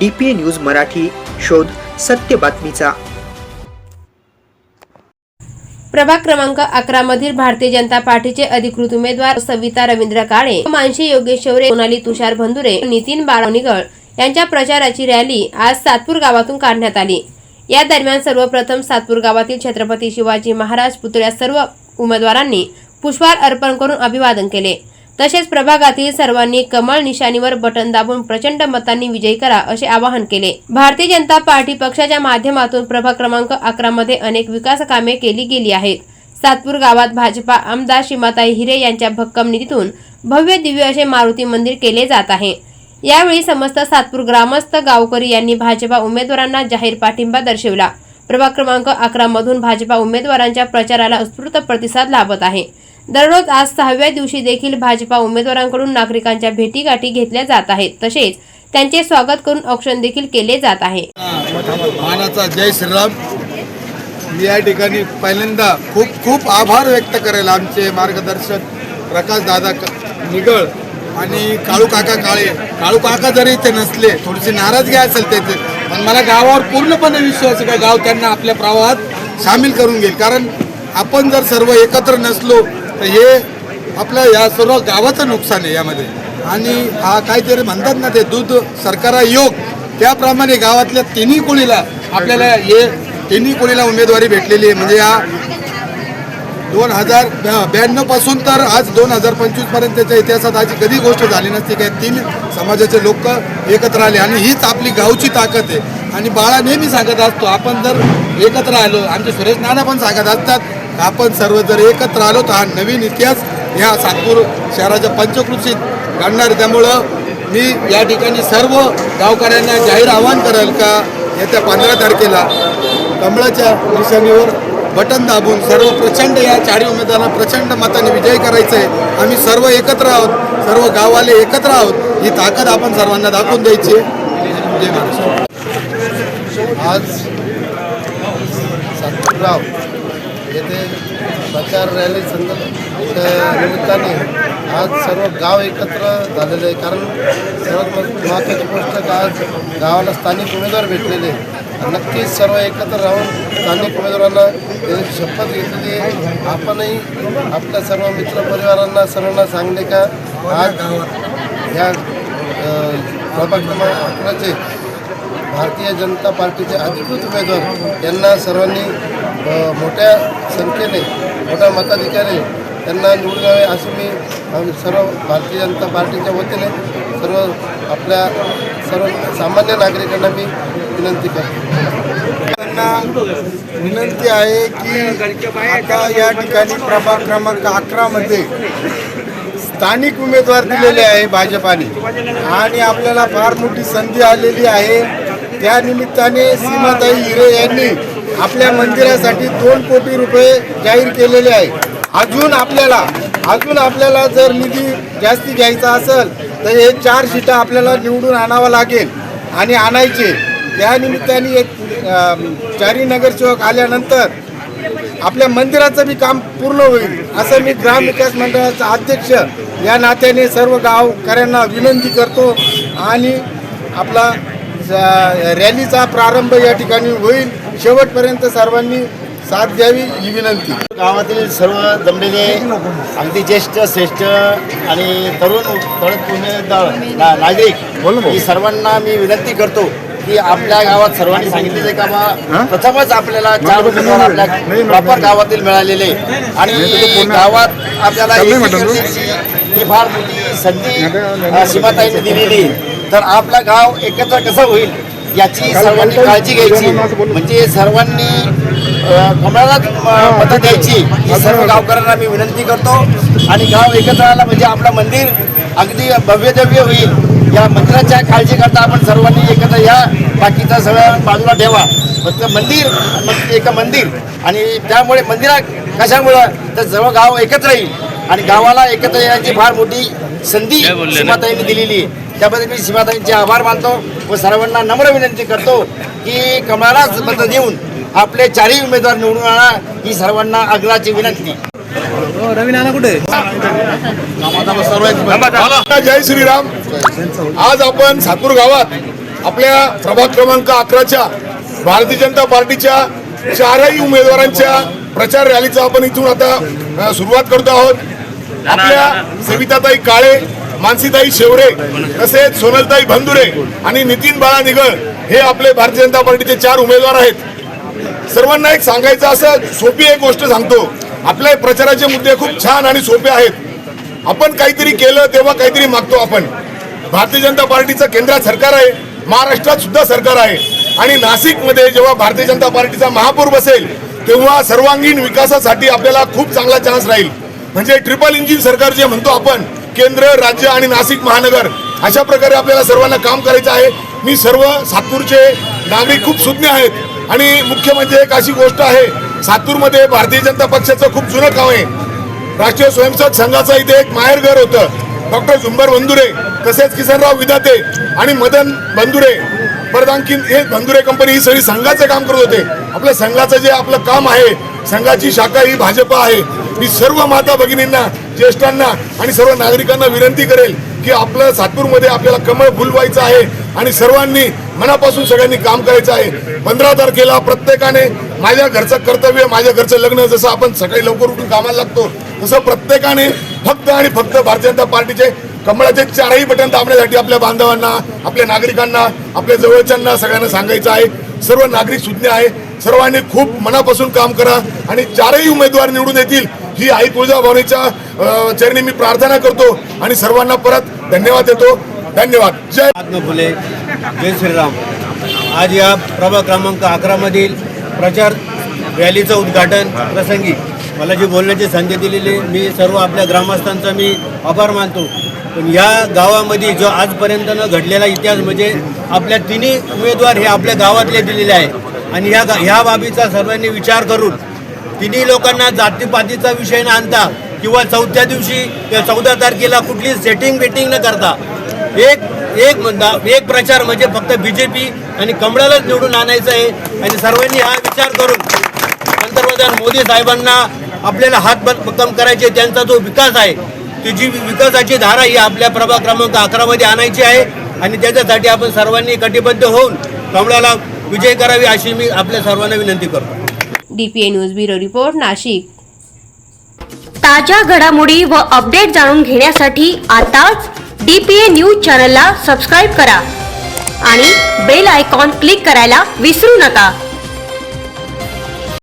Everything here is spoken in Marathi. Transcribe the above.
DPA न्यूज मराठी, शोध सत्य बातमीचा। प्रभाग क्रमांक 11 मधील भारतीय जनता पार्टीचे अधिकृत उमेदवार सविता रवींद्र काळे, मानसी योगेश शौरे, सोनाली तुषार भंदुरे, नितीन बाळवणीगळ यांच्या प्रचाराची रॅली आज सातपूर गावातून काढण्यात आली। या दरम्यान सर्वप्रथम सातपूर गावातील छत्रपती शिवाजी महाराज पुतळ्यास सर्व उमेदवारांनी पुष्पहार अर्पण करून अभिवादन केले। तसेच प्रभागातील सर्वांनी कमळ निशाणीवर बटन दाबून प्रचंड मतांनी विजयी करा असे आवाहन केले। भारतीय जनता पार्टी पक्षाच्या माध्यमातून प्रभाग क्रमांक 11 मध्ये अनेक विकास कामे केली गेली आहेत। सातपूर गावात भाजपा आमदार सीमाताई हिरे यांच्या भक्कम निधीतून भव्य दिव्य असे मारुती मंदिर केले जात आहे। यावेळी समस्त सातपूर ग्रामस्थ गावकरी यांनी भाजपा उमेदवारांना जाहीर पाठिंबा दर्शवला। प्रभाग क्रमांक 11 मधून भाजपा उमेदवारांच्या प्रचाराला उत्स्फूर्त प्रतिसाद लाभत आहे। दररोज आज 6व्या दिवशी देखील भाजपा उमेदवारांकडून नागरिकांच्या भेटीगाठी घेतल्या जात आहेत। तसेच त्यांचे स्वागत करून औक्षण देखील केले जात आहे। मानाचा जय श्रीराम। मी या ठिकाणी पहिल्यांदा खूप आभार व्यक्त करेल आमचे मार्गदर्शक प्रकाश दादा निगळ आणि काळू काका काळे। काळू काका जरी इथे नसले, थोडीशी नाराजगी असेल त्याचे, पण मला गावावर पूर्णपणे विश्वास आहे का गाव त्यांना आपल्या प्रवाहात सामील करून घेईल। कारण आपण जर सर्व एकत्र नसलो तर हे आपल्या या सर्व गावाचं नुकसान आहे यामध्ये। आणि हा काहीतरी म्हणतात ना, ते दूध सरकारा योग, त्याप्रमाणे गावातल्या तिन्ही कोळीला आपल्याला हे तिन्ही कोळीला उमेदवारी भेटलेली आहे। म्हणजे या 2092 पासून तर आज 2025 पर्यंतच्या इतिहासात अशी कधी गोष्ट झाली नसती की तीन समाजाचे लोक एकत्र आले, आणि हीच आपली गावची ताकद आहे। आणि बाळा नेहमी सांगत असतो, आपण जर एकत्र आलो, आमचे सुरेश नाना पण सांगत असतात, आपण सर्व जर एकत्र आलो तर हा नवीन इतिहास ह्या सातपूर शहराच्या पंचकृषीत घडणार। त्यामुळं मी या ठिकाणी सर्व गावकऱ्यांना जाहीर आवाहन करेल का येत्या 15 तारखेला कमळाच्या निशाणीवर बटन दाबून सर्व प्रचंड या चारही उमेदवारांना प्रचंड मताने विजयी करायचं आहे। आम्ही सर्व एकत्र आहोत, सर्व गाववाले एकत्र आहोत, ही ताकद आपण सर्वांना दाखवून द्यायची आहे। जय महाराष्ट्र। आज सातपूर गाव येथे प्रचार रॅली निमित्ताने आज सर्व गाव एकत्र झालेले आहे। कारण सर्वात महत्त्वाची गोष्ट का आज गावाला स्थानिक उमेदवार भेटलेले, नक्कीच सर्व एकत्र राहून स्थानिक उमेदवारांना शपथ घेतलेली आहे। आपणही आपल्या सर्व मित्रपरिवारांना सर्वांना सांगले का आज ह्या प्रभाग क्रमांक 11चे भारतीय जनता पार्टीचे अधिकृत उमेदवार यांना सर्वांनी मोठ्या संख्येने, मोठ्या मताधिक्याने त्यांना निवडून यावे असे मी सर्व भारतीय जनता पार्टीच्या वतीने सर्व आपल्या सर्व सामान्य नागरिकांना मी विनंती करतो। त्यांना विनंती आहे की आता या ठिकाणी प्रभाग क्रमांक 11 मध्ये स्थानिक उमेदवार दिलेले आहे भाजपाने, आणि आपल्याला फार मोठी संधी आलेली आहे। त्या निमित्ताने सीमाताई हिरे यांनी आपल्या मंदिरासाठी 2 कोटी रुपये जाहीर केलेले आहे। अजून आपल्याला जर निधी जास्ती घ्यायचा असेल तर हे 4 सीटा आपल्याला निवडून आणावं लागेल आणि आणायचे। त्या निमित्ताने एक 4 नगरसेवक आल्यानंतर आपल्या मंदिराचं बी काम पूर्ण होईल असं मी ग्रामविकास मंडळाचा अध्यक्ष या नात्याने सर्व गावकऱ्यांना विनंती करतो। आणि आपला रॅलीचा प्रारंभ या ठिकाणी होईल, शेवटपर्यंत सर्वांनी साथ द्यावी ही विनंती। गावातील सर्व जमलेले अगदी ज्येष्ठ श्रेष्ठ आणि तरुण नागरिक ही सर्वांना मी विनंती करतो की आपल्या गावात सर्वांनी सांगितलेले का बा प्रथमच आपल्याला 4 उमेदवार आपल्या प्रॉपर गावातील मिळालेले, आणि गावात आपल्याला ही फार मोठी संधी सीमाताईंनी दिलेली। तर आपलं गाव एकत्र कसं होईल याची सर्वांनी काळजी घ्यायची, म्हणजे सर्वांनी कमळाला मतं द्यायची ही सर्व गावकऱ्यांना मी विनंती करतो। आणि गाव एकत्र आला म्हणजे आपलं मंदिर अगदी भव्यदिव्य होईल। या मंदिराच्या काळजी करता आपण सर्वांनी एकत्र या, बाकीचं सगळं बाजूला ठेवा, फक्त मंदिर एक मंदिर। आणि त्यामुळे मंदिरा कशामुळं तर सर्व गाव एकत्र येईल, आणि गावाला एकत्र येण्याची फार मोठी संधी सीमाताईंनी दिलेली आहे। त्याबद्दल मी सीमाताईंचे आभार मानतो व सर्वांना नम्र विनंती करतो की कमळालाच मत देऊन आपले 4ही उमेदवार निवडून आणा ही सर्वांना आग्रहाची विनंती। रवी नाना कुठे? जय श्रीराम। आज आपण सातपूर गावात आपल्या प्रभाग क्रमांक 11च्या भारतीय जनता पार्टीच्या 4ही उमेदवारांच्या प्रचार रॅलीचा आपण इथून आता सुरुवात करतो आहोत। आपल्या सविताताई काळे, मानसीताई शेवरे तसेच सोनलताई भंदुरे आणि नितीन बाळा निगळ हे आपले भारतीय जनता पार्टीचे 4 उमेदवार आहेत। सर्वांना एक सांगायचं असं सोपी एक गोष्ट सांगतो, आपले प्रचाराचे मुद्दे खूप छान आणि सोपे आहेत। आपण काहीतरी केलं तेव्हा काहीतरी मागतो आपण। भारतीय जनता पार्टीचं केंद्रात सरकार आहे, महाराष्ट्रात सुद्धा सरकार आहे आणि नाशिकमध्ये जेव्हा भारतीय जनता पार्टीचा महापौर बसेल तेव्हा सर्वांगीण विकासासाठी आपल्याला खूप चांगला चान्स राहील। म्हणजे ट्रिपल इंजिन सरकार जे म्हणतो आपण, केंद्र, राज्य आणि नाशिक महानगर, अशा प्रकारे आपल्याला सर्वांना काम करायचं आहे। मी सर्व सातपूरचे नागरिक खूप सुज्ञ आहेत आणि मुख्य म्हणजे एक अशी गोष्ट आहे, सातपूरमध्ये भारतीय जनता पक्षाचं खूप जुनं काम आहे। राष्ट्रीय स्वयंसेवक संघाचं इथे एक माहेरघर होतं, डॉक्टर झुंबर बंधुरे तसेच किसनराव विधाते आणि मदन बंधुरे, परत आणखी हे बंधुरे कंपनी ही सगळी संघाचं काम करत होते। आपल्या संघाचं जे आपलं काम आहे, संघाची शाखा ही भाजपा आहे। मी सर्व माता भगिनींना, ज्येष्ठांना आणि सर्व नागरिकांना विनंती करेल की आपलं सातपूरमध्ये आपल्याला कमळ फुलवायचं आहे आणि सर्वांनी मनापासून सगळ्यांनी काम करायचं आहे। 15 तारखेला प्रत्येकाने माझ्या घरचं कर्तव्य, माझ्या घरचं लग्न, जसं आपण सकाळी लवकर उठून कामाला लागतो तसं प्रत्येकाने फक्त आणि फक्त भारतीय जनता पार्टीचे कमळाचे 4ही बटन दाबण्यासाठी आपल्या बांधवांना, आपल्या नागरिकांना, आपल्या जवळच्यांना सगळ्यांना सांगायचं आहे। सर्व नागरिक सुज्ञ आहे, सर्वांनी खूप मनापासून काम करा आणि 4ही उमेदवार निवडून येतील ही आई तुळजाभवानीच्या चरणी मी प्रार्थना करतो आणि सर्वांना परत धन्यवाद देतो। धन्यवाद। जय महात्मा फुले, जय श्रीराम। आज या प्रभाग क्रमांक 11 मधील प्रचार रॅलीचं उद्घाटन प्रसंगी मला जी बोलण्याची संधी दिलेली, मी सर्व आपल्या ग्रामस्थांचा मी आभार मानतो। पण या गावामध्ये जो आजपर्यंत न घडलेला इतिहास म्हणजे आपल्या 3ही उमेदवार हे आपल्या गावातले दिलेले आहे आणि ह्या बाबीचा सर्वांनी विचार करून 3ही लोकांना जातीपातीचा विषय न आणता किंवा 4थ्या दिवशी किंवा 14 तारखेला कुठली सेटिंग बेटिंग न करता एक प्रचार म्हणजे फक्त BJP आणि कमळालाच निवडून आणायचं आहे आणि सर्वांनी हा विचार करून पंतप्रधान मोदी साहेबांना आपल्याला हात भक्कम करायचे, त्यांचा जो विकास आहे ती जी विकासाची धारा ही आपल्या प्रभाग क्रमांक 11 मध्ये आणायची आहे आणि त्याच्यासाठी आपण सर्वांनी कटिबद्ध होऊन कमळाला विजय करावी अशी मी आपल्या सर्वांना विनंती करतो। DPA news bureau report, Nashik. ताज्या घडामोडी व अपडेट जाणून घेण्यासाठी आताच DPA न्यूज चॅनलला सबस्क्राईब करा आणि बेल आयकॉन क्लिक करायला विसरू नका।